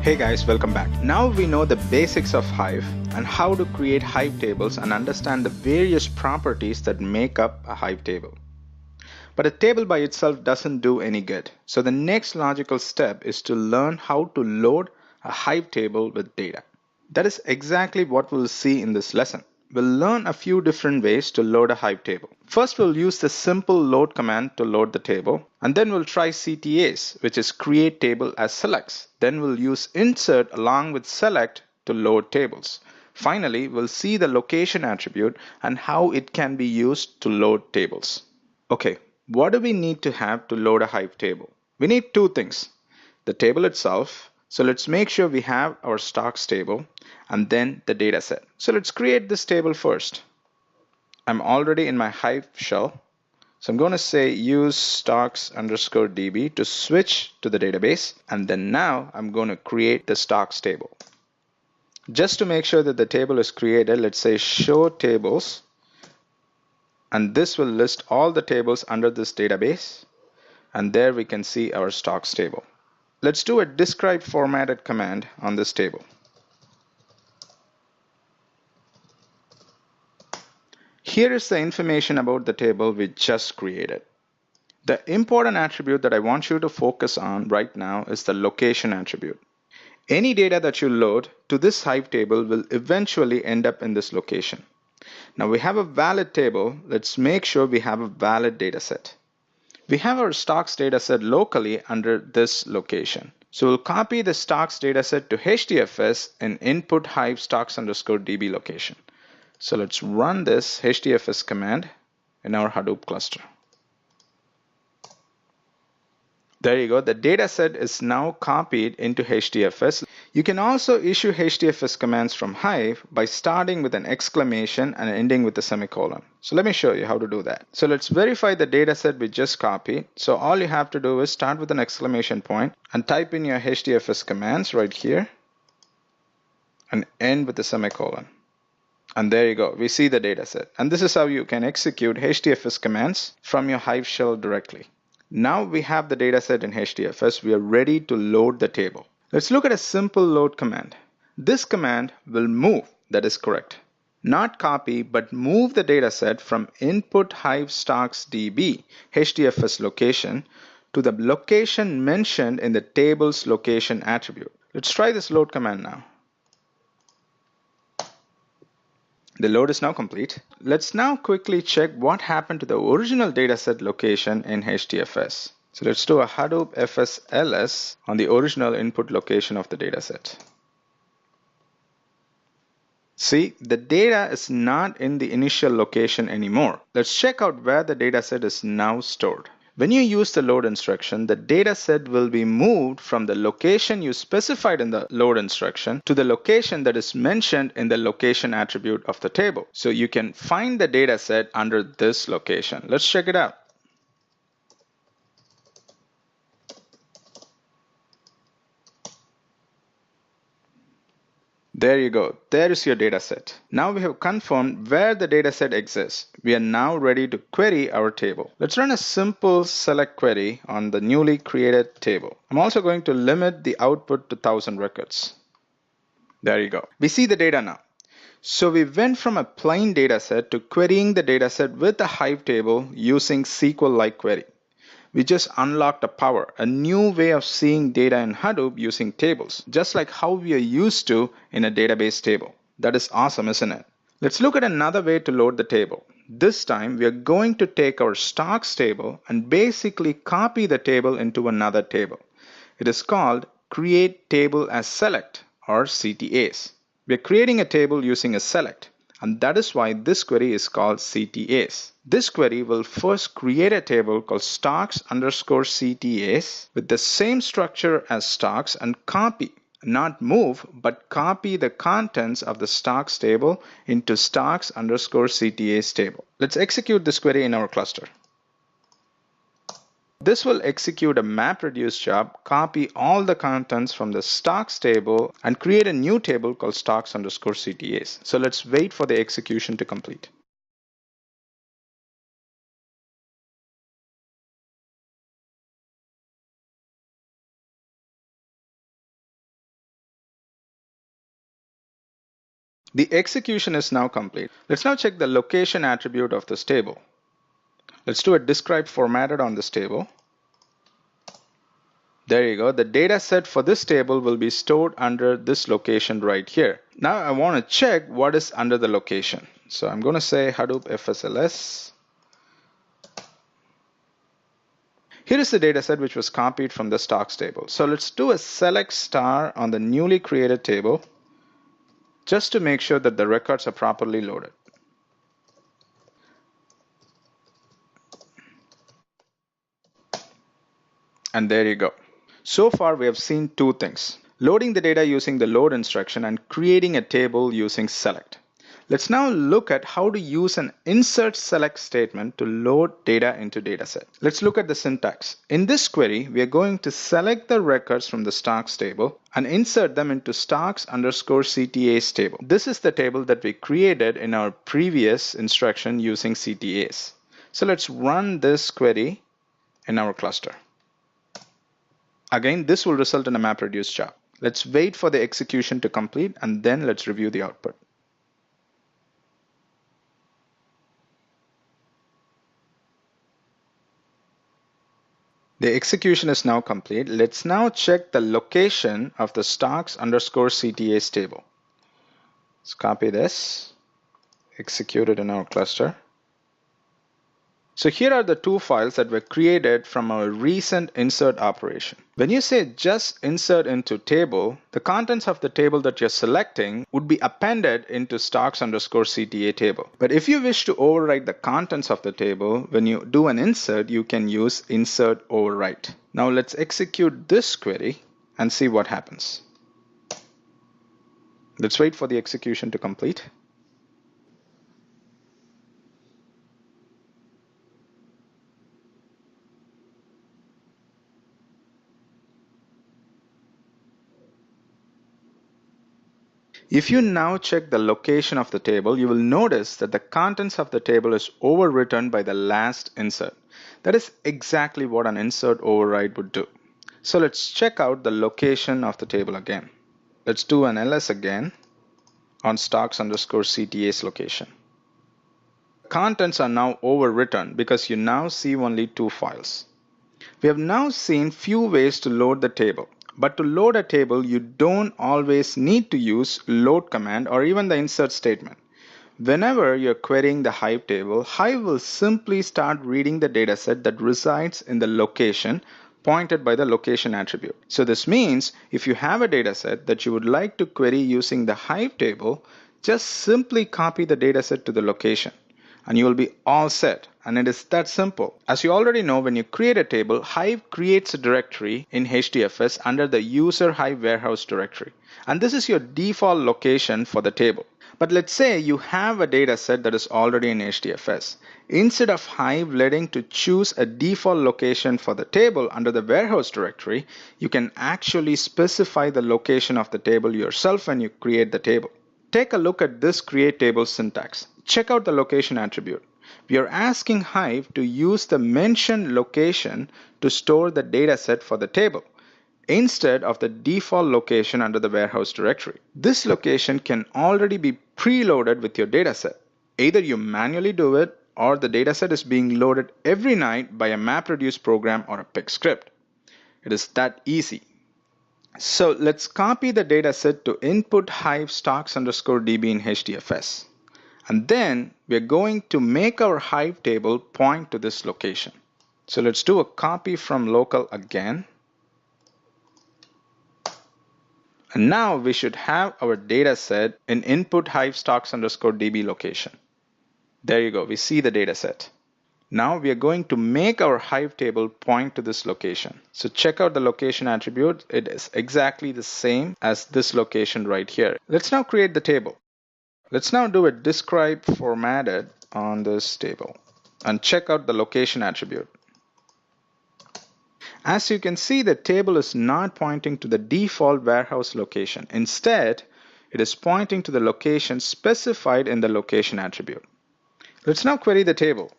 Hey guys, welcome back. Now we know the basics of Hive and how to create Hive tables and understand the various properties that make up a Hive table. But a table by itself doesn't do any good. So the next logical step is to learn how to load a Hive table with data. That is exactly what we'll see in this lesson. We'll learn a few different ways to load a Hive table. First, we'll use the simple load command to load the table, and then we'll try CTAs, which is create table as selects. Then we'll use insert along with select to load tables. Finally, we'll see the location attribute and how it can be used to load tables. Okay, what do we need to have to load a Hive table? We need two things. The table itself. So let's make sure we have our stocks table and then the data set. So let's create this table first. I'm already in my Hive shell. So I'm going to say use stocks underscore DB to switch to the database. And then now I'm going to create the stocks table. Just to make sure that the table is created, let's say show tables. And this will list all the tables under this database. And there we can see our stocks table. Let's do a describe formatted command on this table. Here is the information about the table we just created. The important attribute that I want you to focus on right now is the location attribute. Any data that you load to this Hive table will eventually end up in this location. Now we have a valid table. Let's make sure we have a valid data set. We have our stocks dataset locally under this location. So we'll copy the stocks dataset to HDFS in input Hive stocks underscore DB location. So let's run this HDFS command in our Hadoop cluster. There you go. The dataset is now copied into HDFS. You can also issue HDFS commands from Hive by starting with an exclamation and ending with a semicolon. So let me show you how to do that. So let's verify the dataset we just copied. So all you have to do is start with an exclamation point and type in your HDFS commands right here and end with a semicolon. And there you go. We see the dataset. And this is how you can execute HDFS commands from your Hive shell directly. Now we have the dataset in HDFS. We are ready to load the table. Let's look at a simple load command. This command will move, that is correct. Not copy, but move the dataset from input Hive stocks DB HDFS location to the location mentioned in the table's location attribute. Let's try this load command now. The load is now complete. Let's now quickly check what happened to the original dataset location in HDFS. So let's do a Hadoop FSLS on the original input location of the dataset. See, the data is not in the initial location anymore. Let's check out where the dataset is now stored. When you use the load instruction, the dataset will be moved from the location you specified in the load instruction to the location that is mentioned in the location attribute of the table. So you can find the dataset under this location. Let's check it out. There you go. There is your dataset. Now we have confirmed where the dataset exists. We are now ready to query our table. Let's run a simple select query on the newly created table. I'm also going to limit the output to 1000 records. There you go. We see the data now. So we went from a plain dataset to querying the dataset with a Hive table using SQL-like query. We just unlocked a power, a new way of seeing data in Hadoop using tables, just like how we are used to in a database table. That is awesome, isn't it? Let's look at another way to load the table. This time, we are going to take our stocks table and basically copy the table into another table. It is called create table as select or CTAs. We are creating a table using a select. And that is why this query is called CTAs. This query will first create a table called stocks underscore CTAs with the same structure as stocks and copy, not move, but copy the contents of the stocks table into stocks underscore CTAs table. Let's execute this query in our cluster. This will execute a MapReduce job, copy all the contents from the stocks table, and create a new table called stocks underscore CTAs. So let's wait for the execution to complete. The execution is now complete. Let's now check the location attribute of this table. Let's do a describe formatted on this table. There you go. The data set for this table will be stored under this location right here. Now I want to check what is under the location. So I'm going to say Hadoop FSLS. Here is the data set which was copied from the stocks table. So let's do a select star on the newly created table just to make sure that the records are properly loaded. And there you go. So far we have seen two things: loading the data using the load instruction and creating a table using select. Let's now look at how to use an insert select statement to load data into dataset. Let's look at the syntax. In this query, we are going to select the records from the stocks table and insert them into stocks underscore CTAs table. This is the table that we created in our previous instruction using CTAs. So let's run this query in our cluster. Again, this will result in a MapReduce job. Let's wait for the execution to complete and then let's review the output. The execution is now complete. Let's now check the location of the stocks underscore CTAs table. Let's copy this, execute it in our cluster. So here are the two files that were created from our recent insert operation. When you say just insert into table, the contents of the table that you're selecting would be appended into stocks underscore CTA table. But if you wish to overwrite the contents of the table, when you do an insert, you can use insert overwrite. Now let's execute this query and see what happens. Let's wait for the execution to complete. If you now check the location of the table, you will notice that the contents of the table is overwritten by the last insert. That is exactly what an insert override would do. So let's check out the location of the table again. Let's do an ls again on stocks underscore CTA's location. Contents are now overwritten because you now see only two files. We have now seen few ways to load the table. But to load a table, you don't always need to use load command or even the insert statement. Whenever you're querying the Hive table, Hive will simply start reading the dataset that resides in the location pointed by the location attribute. So this means if you have a dataset that you would like to query using the Hive table, just simply copy the dataset to the location and you will be all set. And it is that simple. As you already know, when you create a table, Hive creates a directory in HDFS under the user Hive warehouse directory. And this is your default location for the table. But let's say you have a data set that is already in HDFS. Instead of Hive letting to choose a default location for the table under the warehouse directory, you can actually specify the location of the table yourself when you create the table. Take a look at this create table syntax. Check out the location attribute. We are asking Hive to use the mentioned location to store the dataset for the table instead of the default location under the warehouse directory. This location can already be preloaded with your dataset. Either you manually do it or the dataset is being loaded every night by a MapReduce program or a PIC script. It is that easy. So let's copy the dataset to input Hive stocks underscore DB in HDFS. And then we're going to make our Hive table point to this location. So let's do a copy from local again. And now we should have our data set in input Hive stocks underscore DB location. There you go, we see the data set. Now we are going to make our Hive table point to this location. So check out the location attribute. It is exactly the same as this location right here. Let's now create the table. Let's now do a describe formatted on this table and check out the location attribute. As you can see, the table is not pointing to the default warehouse location. Instead, it is pointing to the location specified in the location attribute. Let's now query the table.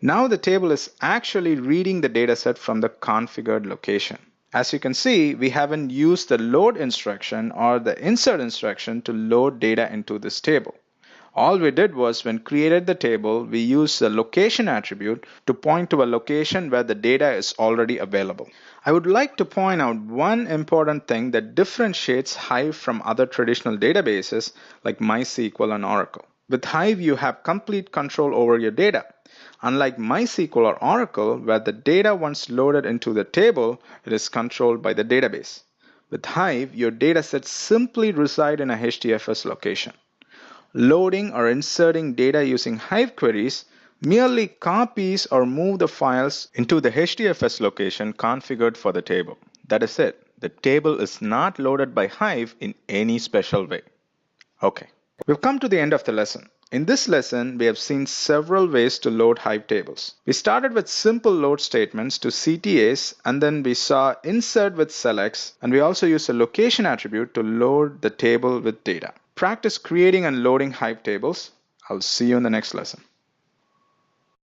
Now the table is actually reading the dataset from the configured location. As you can see, we haven't used the load instruction or the insert instruction to load data into this table. All we did was when created the table, we used the location attribute to point to a location where the data is already available. I would like to point out one important thing that differentiates Hive from other traditional databases like MySQL and Oracle. With Hive, you have complete control over your data. Unlike MySQL or Oracle, where the data once loaded into the table, it is controlled by the database. With Hive, your datasets simply reside in a HDFS location. Loading or inserting data using Hive queries merely copies or move the files into the HDFS location configured for the table. That is it. The table is not loaded by Hive in any special way. Okay, we've come to the end of the lesson. In this lesson, we have seen several ways to load Hive tables. We started with simple load statements to CTAs, and then we saw insert with selects, and we also used a location attribute to load the table with data. Practice creating and loading Hive tables. I'll see you in the next lesson.